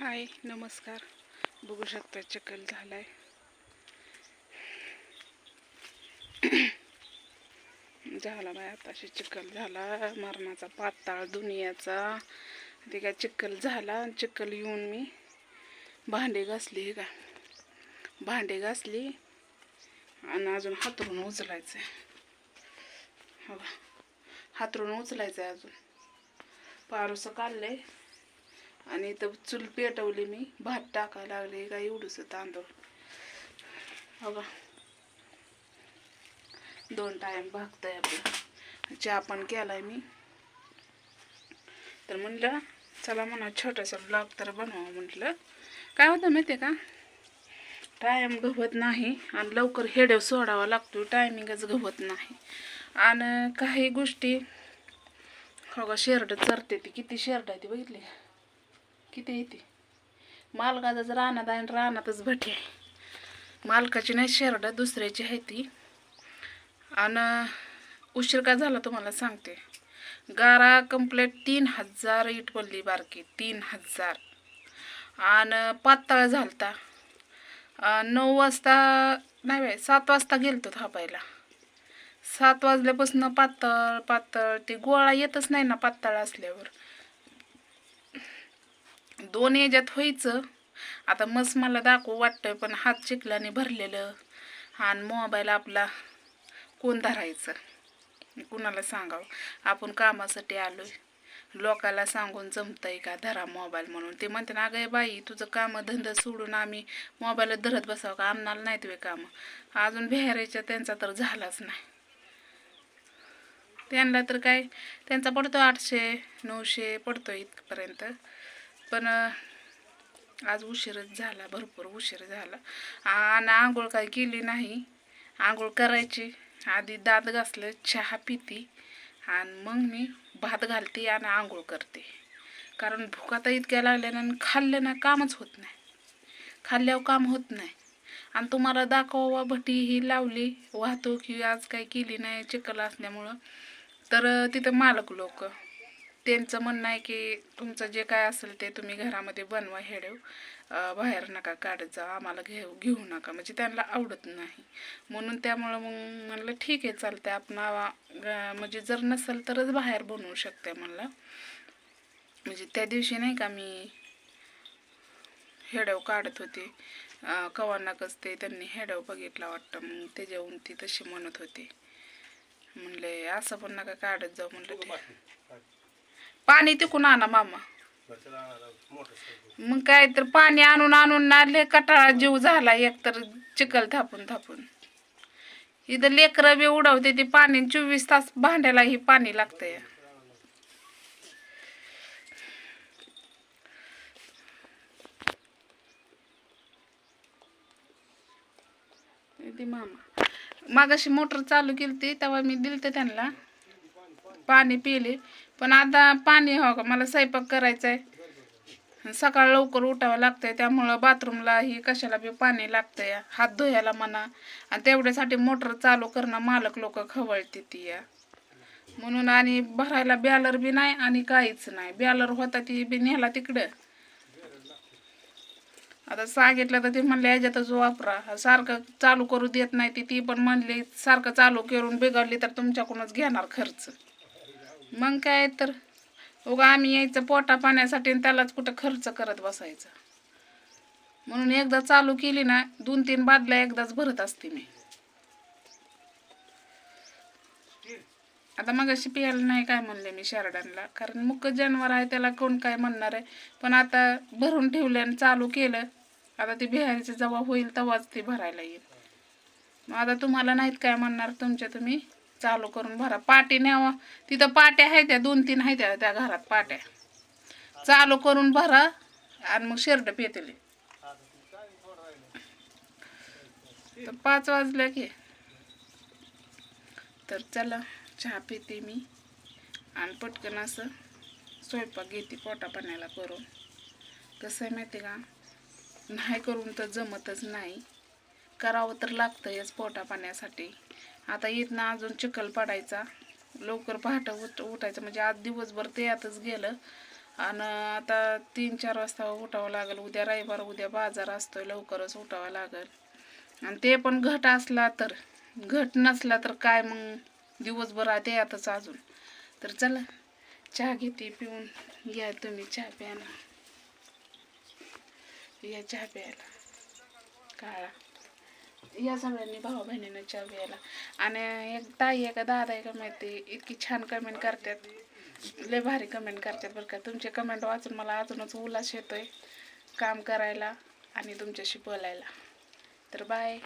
हाय नमस्कार. बघू शकता चिखल झालाय. झाला बाय आताशी चिखल झाला मरणाचा पाताळ दुनियाचा. ते काय चिखल झाला. चिखल येऊन मी भांडे घासली. का भांडे घासली आणि अजून हातरून उचलायचं. हो हातरून उचलायचं अजून. पारूसं काढलंय आणि इथं चूल पेटवली. मी भात टाकायला लागले. का एवढंच तांदूळ. हो का 2 टाइम भागतंय आपलं. चहा पण केलाय मी. तर म्हणलं चला म्हणा छोटासा ब्लॉग तर बनवा. म्हटलं काय होतं माहिती आहे का, टाइम गवत नाही आणि लवकर हेडेव सोडावा लागतो. टायमिंगच गवत नाही. आणि काही गोष्टी हो का शेरड चरते. ती किती शेरड आहे ती बघितली किती येते. मालकाचाच रानात आहे आणि रानातच भटी आहे. मालकाची नाही शेरड दुसऱ्याची आहे ती. आणि उशीर का झाला तुम्हाला सांगते. गारा कंप्लेट 3000 इट पडली बारकी 3000. आणि पाताळ झालता. 9 वाजता नाही बाय 7 वाजता गेलतो थापायला. 7 वाजल्यापासून पातळ पातळ ते गोळा येतच नाही ना पातळ असल्यावर. 2 याच्यात व्हायचं. आता मस्त मला दाखवू वाटतंय पण हात चिखलाने भरलेलं आणि मोबाईल आपला कोण धरायचं, कुणाला सांगावं. आपण कामासाठी आलोय. लोकाला सांगून जमतंय का धरा मोबाईल म्हणून. ते म्हणते ना अगं बाई तुझं काम धंदा सोडून आम्ही मोबाईलच धरत बसावं का. आम्हाला नाहीत वे कामं. अजून बिहारायच्या त्यांचा तर झालाच नाही. त्यांना तर काय त्यांचा पडतो 800-900 पडतो इथपर्यंत. पण आज उशीरच झाला. भरपूर उशीर झाला. आणि आंघोळ काय केली नाही. आंघोळ करायची आधी दात घासले चहा पिती आणि मग मी भात घालते आणि आंघोळ करते. कारण भूक आता इतक्या लागल्या आणि खाल्लं ना कामच होत नाही. खाल्ल्यावर काम होत नाही. आणि तुम्हाला दाखवा भटी ही लावली वाहतूक ही आज काही केली नाही चिखल असल्यामुळं. तर तिथं मालक लोक त्यांचं म्हणणं आहे की तुमचं जे काय असेल ते तुम्ही घरामध्ये बनवा हेडेव. बाहेर नका काढत जा. आम्हाला घेऊ नका. म्हणजे त्यांना आवडत नाही म्हणून. त्यामुळं मग म्हणलं ठीक आहे चालतंय. आपण म्हणजे जर नसेल तरच बाहेर बनवू शकते म्हणलं. म्हणजे त्या दिवशी नाही का मी हेडेव काढत होते. कवा नाकच ते त्यांनी हेडेव बघितला वाटतं. मग त्याच्याहून ती तशी म्हणत होती. म्हणले असं पण नका काढत जाऊ. म्हणलं पाणी तिकून आणा मामा. मग काय तर पाणी आणून आणून नाले कटाळा जीव झाला. एक तर चिखल थापून थापून इथं लेकरं बी उडवते ते पाणी. 24 तास भांड्याला ही पाणी लागतंय. ती मामा मागाशी मोटर चालू केली तेव्हा मी दिलते त्यांना पाणी पिले. पण आता पाणी हो का मला स्वयंपाक करायचा आहे. सकाळ लवकर उठावं लागतंय. त्यामुळं बाथरूमला ही कशाला बी पाणी लागतंय. हात धुयाला म्हणा. आणि तेवढ्यासाठी मोटर चालू करणं मालक लोक खवळते ती या म्हणून. आणि भरायला बॅलर बी नाही आणि काहीच नाही. बॅलर होता ती बी नेला तिकडं. आता सांगितलं तर ते म्हणले ह्याच्यातच वापरा. सारखं चालू करू देत नाही ती पण म्हणली सारखं चालू करून बिघडली तर तुमच्याकडूनच घेणार खर्च. मग काय तर उगा आम्ही यायचं पोटा पाण्यासाठी आणि त्यालाच कुठं खर्च करत बसायचं. म्हणून एकदा चालू केली ना 2-3 बादल्या एकदाच भरत असते मी. आता मग अशी प्यायला नाही काय म्हणले मी शेरडांना. कारण मुक जनावर आहे त्याला कोण काय म्हणणार आहे. पण आता भरून ठेवलं आणि चालू केलं. आता ती बिहारीचं जेव्हा होईल तेव्हाच ती भरायला येईल. मग आता तुम्हाला नाहीत काय म्हणणार. तुमच्या तुम्ही चालू करून भरा. पाटी न्यावा. तिथं पाट्या आहेत त्या 2-3 आहेत त्या घरात पाट्या. चालू करून भरा आणि मग शेरड पेतले. तर 5 वाजल्या की. तर चला चहा पिते मी आणि पटकन असं स्वयंपाक घेते पोटा पाण्याला करून. कसं आहे माहिती का, नाही करून तर जमतच नाही. करावं तर लागतंयच पोटा पाण्यासाठी. आता इथनं अजून चिखल पडायचा. लवकर पहाटे उठायचं म्हणजे आज दिवसभर त्यातच गेलं. आणि आता 3-4 वाजता उठावं लागेल. उद्या रविवार, उद्या बाजार असतोय, लवकरच उठावं लागेल. आणि ते पण घट असला तर, घट नसला तर काय मग दिवसभर ते आताच अजून. तर चला चहा घेते पिऊन. या तुम्ही चहा प्यायला, या चहा प्यायला काळा. या सगळ्यांनी भाऊ बहिणीनं चहा प्यायला. आणि एक ताई आहे का दादा आहे का माहिती, इतकी छान कमेंट करतात, लय भारी कमेंट करतात बरं का. तुमचे कमेंट वाचून मला अजूनच उल्हास येतोय काम करायला आणि तुमच्याशी बोलायला. तर बाय.